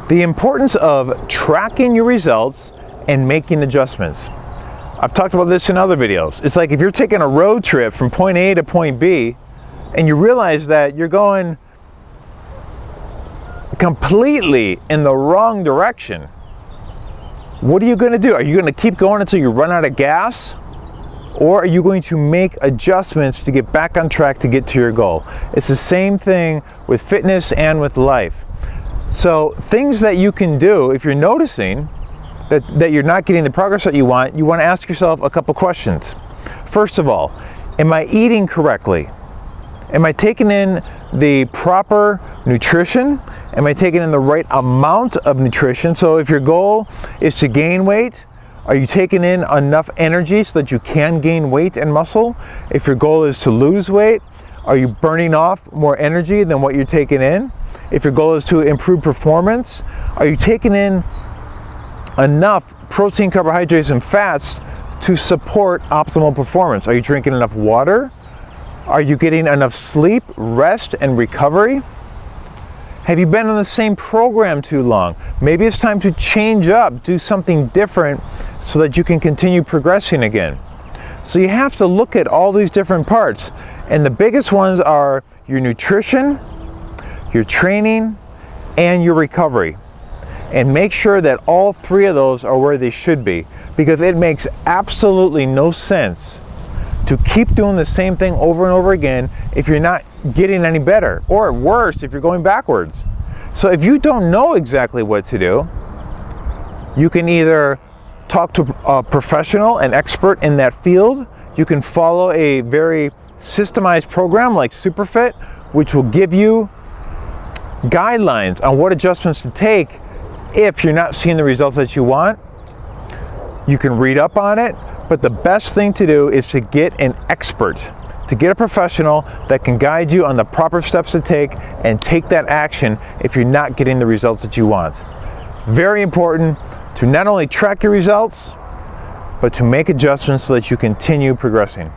The importance of tracking your results and making adjustments. I've talked about this in other videos. It's like if you're taking a road trip from point A to point B and you realize that you're going completely in the wrong direction, what are you going to do? Are you going to keep going until you run out of gas? Or are you going to make adjustments to get back on track to get to your goal? It's the same thing with fitness and with life. So things that you can do if you're noticing that you're not getting the progress that you want to ask yourself a couple questions. First of all, am I eating correctly? Am I taking in the proper nutrition? Am I taking in the right amount of nutrition? So if your goal is to gain weight, are you taking in enough energy so that you can gain weight and muscle? If your goal is to lose weight, are you burning off more energy than what you're taking in? If your goal is to improve performance, are you taking in enough protein, carbohydrates, and fats to support optimal performance? Are you drinking enough water? Are you getting enough sleep, rest, and recovery? Have you been on the same program too long? Maybe it's time to change up, do something different so that you can continue progressing again. So you have to look at all these different parts. And the biggest ones are your nutrition, your training, and your recovery. And make sure that all three of those are where they should be, because it makes absolutely no sense to keep doing the same thing over and over again if you're not getting any better, or worse, if you're going backwards. So if you don't know exactly what to do, you can either talk to a professional, an expert in that field. You can follow a very systemized program like Superfitt, which will give you guidelines on what adjustments to take if you're not seeing the results that you want. You can read up on it, but the best thing to do is to get an expert, to get a professional that can guide you on the proper steps to take and take that action if you're not getting the results that you want. Very important to not only track your results, but to make adjustments so that you continue progressing.